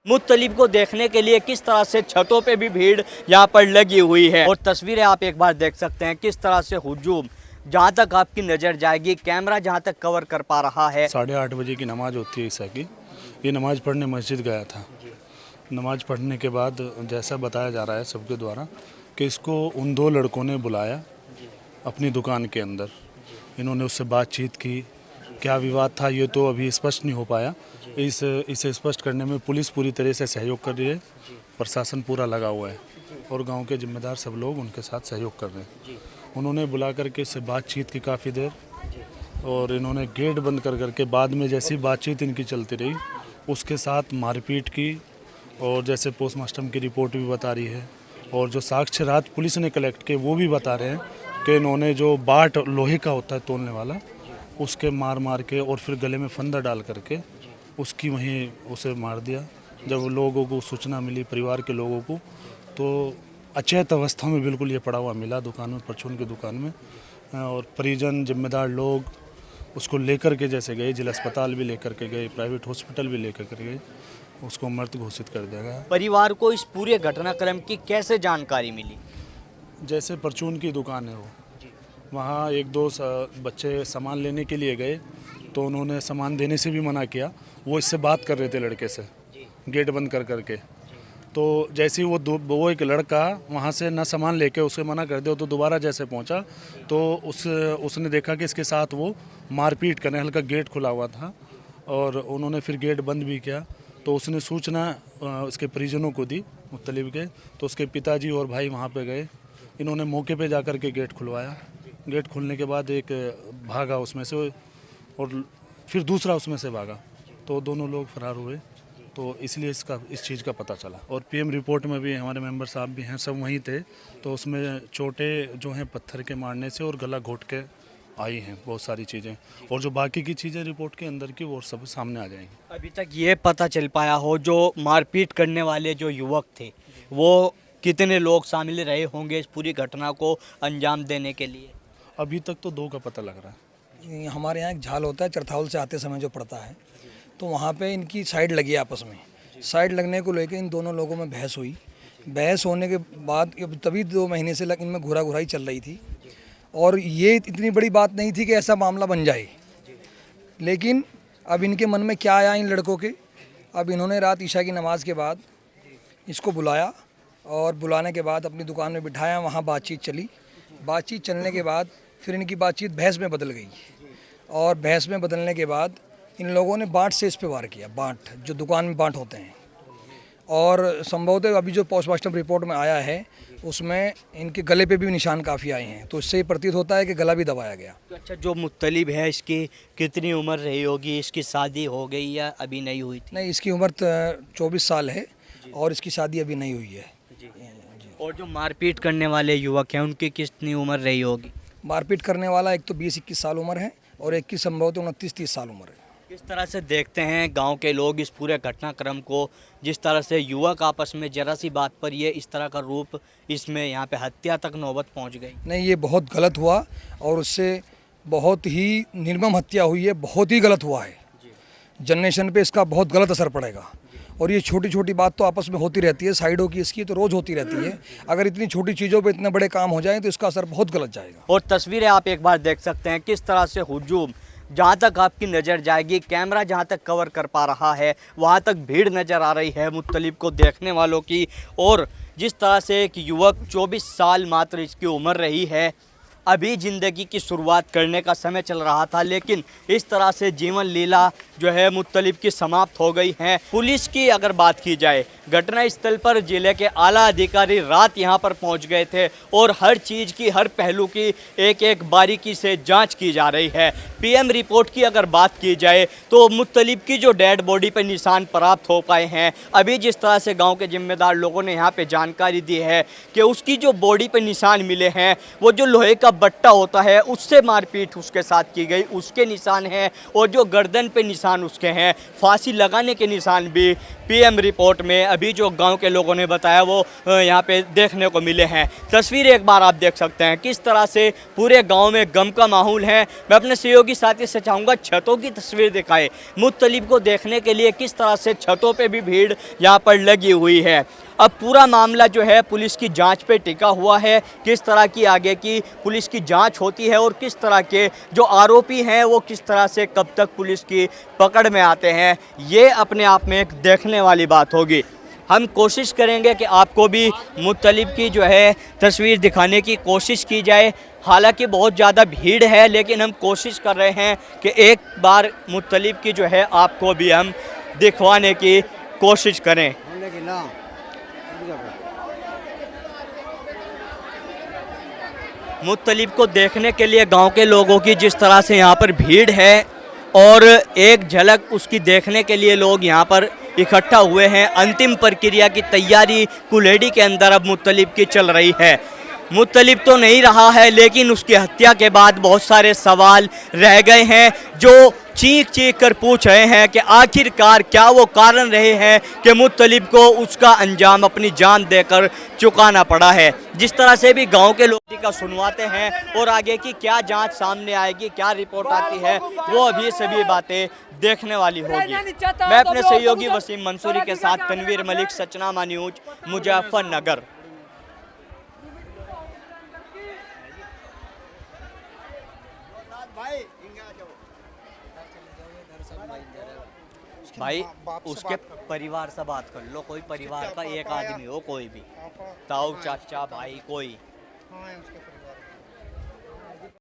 मुत्तलिब को देखने के लिए किस तरह से छतों पे भी भीड़ यहाँ पर लगी हुई है और तस्वीरें आप एक बार देख सकते हैं किस तरह से हुजूम जहाँ तक आपकी नज़र जाएगी, कैमरा जहाँ तक कवर कर पा रहा है। 8:30 बजे की नमाज़ होती है ईसा की। ये नमाज़ पढ़ने मस्जिद गया था। नमाज़ पढ़ने के बाद जैसा बताया जा रहा है सबके द्वारा कि इसको उन 2 लड़कों ने बुलाया अपनी दुकान के अंदर। इन्होंने उससे बातचीत की। क्या विवाद था ये तो अभी स्पष्ट नहीं हो पाया। इसे स्पष्ट करने में पुलिस पूरी तरह से सहयोग कर रही है, प्रशासन पूरा लगा हुआ है और गांव के जिम्मेदार सब लोग उनके साथ सहयोग कर रहे हैं। उन्होंने बुला करके इससे बातचीत की काफ़ी देर और इन्होंने गेट बंद कर करके बाद में जैसी बातचीत इनकी चलती रही उसके साथ मारपीट की। और जैसे पोस्टमार्टम की रिपोर्ट भी बता रही है और जो साक्ष्य रात पुलिस ने कलेक्ट किए वो भी बता रहे हैं कि इन्होंने जो बाट लोहे का होता है तोलने वाला उसके मार के और फिर गले में फंदा डाल करके उसकी वहीं उसे मार दिया। जब लोगों को सूचना मिली, परिवार के लोगों को, तो अचेत अवस्था में बिल्कुल ये पड़ा हुआ मिला दुकान में, परचून की दुकान में। और परिजन जिम्मेदार लोग उसको लेकर के जैसे गए, जिला अस्पताल भी लेकर के गए, प्राइवेट हॉस्पिटल भी लेकर के गए, उसको मृत घोषित कर दिया गया। परिवार को इस पूरे घटनाक्रम की कैसे जानकारी मिली? जैसे परचून की दुकान है वो, वहाँ 1-2 बच्चे सामान लेने के लिए गए तो उन्होंने सामान देने से भी मना किया। वो इससे बात कर रहे थे लड़के से गेट बंद कर करके। तो जैसे ही वो एक लड़का वहाँ से ना सामान लेके उसे मना कर दिया तो दोबारा जैसे पहुँचा तो उसने देखा कि इसके साथ वो मारपीट करने, हल्का गेट खुला हुआ था और उन्होंने फिर गेट बंद भी किया। तो उसने सूचना उसके परिजनों को दी मुत्तलिब के, तो उसके पिताजी और भाई वहाँ पे गए। इन्होंने मौके पे जाकर के गेट खुलवाया। गेट खुलने के बाद एक भागा उसमें से और फिर दूसरा उसमें से भागा, तो दोनों लोग फरार हुए। तो इसलिए इस चीज़ का पता चला। और पीएम रिपोर्ट में भी हमारे मेंबर साहब भी हैं, सब वहीं थे। तो उसमें चोटें जो हैं पत्थर के मारने से और गला घोट के आई हैं बहुत सारी चीज़ें, और जो बाकी की चीज़ें रिपोर्ट के अंदर की वो सब सामने आ जाएंगी। अभी तक ये पता चल पाया हो जो मारपीट करने वाले जो युवक थे वो कितने लोग शामिल रहे होंगे इस पूरी घटना को अंजाम देने के लिए? अभी तक तो 2 का पता लग रहा है। हमारे यहाँ एक झाल होता है चरथाउल से आते समय जो पड़ता है, तो वहाँ पे इनकी साइड लगी आपस में। साइड लगने को लेकर इन दोनों लोगों में बहस हुई। बहस होने के बाद तभी 2 महीने से इनमें घुरा घुराई चल रही थी और ये इतनी बड़ी बात नहीं थी कि ऐसा मामला बन जाए। लेकिन अब इनके मन में क्या आया इन लड़कों के, अब इन्होंने रात ईशा की नमाज़ के बाद इसको बुलाया और बुलाने के बाद अपनी दुकान में बिठाया। वहाँ बातचीत चली। बातचीत चलने के बाद फिर इनकी बातचीत बहस में बदल गई और बहस में बदलने के बाद इन लोगों ने बाट से इस पे वार किया, बाट जो दुकान में बाट होते हैं। और संभवतः अभी जो पोस्टमार्टम रिपोर्ट में आया है उसमें इनके गले पे भी निशान काफ़ी आए हैं, तो इससे प्रतीत होता है कि गला भी दबाया गया। तो अच्छा, जो मुत्तलिब है इसकी कितनी उम्र रही होगी? इसकी शादी हो गई या अभी नहीं हुई थी? नहीं, इसकी उम्र 24 साल है और इसकी शादी अभी नहीं हुई है। और जो मारपीट करने वाले युवक हैं उनकी कितनी उम्र रही होगी? मारपीट करने वाला एक तो 20-21 साल उम्र है और एक की संभवतः 29-30 साल उम्र है। किस तरह से देखते हैं गांव के लोग इस पूरे घटनाक्रम को, जिस तरह से युवक आपस में जरा सी बात पर ये इस तरह का रूप, इसमें यहाँ पे हत्या तक नौबत पहुँच गई? नहीं, ये बहुत गलत हुआ और उससे बहुत ही निर्मम हत्या हुई है, बहुत ही गलत हुआ है। जनरेशन पे इसका बहुत गलत असर पड़ेगा और ये छोटी छोटी बात तो आपस में होती रहती है, साइडों की इसकी तो रोज़ होती रहती है। अगर इतनी छोटी चीज़ों पे इतने बड़े काम हो जाएं तो इसका असर बहुत गलत जाएगा। और तस्वीरें आप एक बार देख सकते हैं किस तरह से हुजूम जहाँ तक आपकी नज़र जाएगी, कैमरा जहाँ तक कवर कर पा रहा है वहाँ तक भीड़ नज़र आ रही है मुत्तलिब को देखने वालों की। और जिस तरह से एक युवक 24 साल मात्र इसकी उम्र रही है, अभी ज़िंदगी की शुरुआत करने का समय चल रहा था, लेकिन इस तरह से जीवन लीला जो है मुत्तलिब की समाप्त हो गई है। पुलिस की अगर बात की जाए, घटना स्थल पर जिले के आला अधिकारी रात यहां पर पहुंच गए थे और हर चीज़ की, हर पहलू की एक एक बारीकी से जांच की जा रही है। पीएम रिपोर्ट की अगर बात की जाए तो मुत्तलिब की जो डेड बॉडी पर निशान प्राप्त हो पाए हैं, अभी जिस तरह से गाँव के जिम्मेदार लोगों ने यहाँ पर जानकारी दी है कि उसकी जो बॉडी पर निशान मिले हैं वो जो लोहे का बट्टा होता है उससे मारपीट उसके साथ की गई, उसके निशान हैं। और जो गर्दन पे निशान उसके हैं, फांसी लगाने के निशान भी पीएम रिपोर्ट में अभी जो गांव के लोगों ने बताया वो यहाँ पे देखने को मिले हैं। तस्वीर एक बार आप देख सकते हैं किस तरह से पूरे गांव में गम का माहौल है। मैं अपने सहयोगी साथी से चाहूँगा छतों की तस्वीर दिखाए, मुत्तलिब को देखने के लिए किस तरह से छतों पे भी भीड़ यहाँ पर लगी हुई है। अब पूरा मामला जो है पुलिस की जांच पे टिका हुआ है, किस तरह की आगे की पुलिस की जांच होती है और किस तरह के जो आरोपी हैं वो किस तरह से कब तक पुलिस की पकड़ में आते हैं, ये अपने आप में एक देखने वाली बात होगी। हम कोशिश करेंगे कि आपको भी मुत्तलिब की जो है तस्वीर दिखाने की कोशिश की जाए। हालांकि बहुत ज़्यादा भीड़ है, लेकिन हम कोशिश कर रहे हैं कि एक बार मुत्तलिब की जो है आपको भी हम दिखवाने की कोशिश करें। मुत्तलिब को देखने के लिए गांव के लोगों की जिस तरह से यहाँ पर भीड़ है और एक झलक उसकी देखने के लिए लोग यहाँ पर इकट्ठा हुए हैं। अंतिम प्रक्रिया की तैयारी कुल्हेड़ी के अंदर अब मुत्तलिब की चल रही है। मुत्तलिब तो नहीं रहा है, लेकिन उसकी हत्या के बाद बहुत सारे सवाल रह गए हैं जो चीख चीख कर पूछ रहे हैं कि आखिरकार क्या वो कारण रहे हैं कि मुत्तलिब को उसका अंजाम अपनी जान देकर चुकाना पड़ा है। जिस तरह से भी गांव के लोग का सुनवाते हैं और आगे की क्या जांच सामने आएगी, क्या रिपोर्ट आती है, वो अभी सभी बातें देखने वाली होगी। मैं अपने सहयोगी वसीम मंसूरी के साथ तनवीर मलिक, सचनामा न्यूज, मुजफ्फरनगर। भाई उसके परिवार से बात कर लो, कोई परिवार का एक आदमी हो, कोई भी ताऊ चाचा भाई कोई।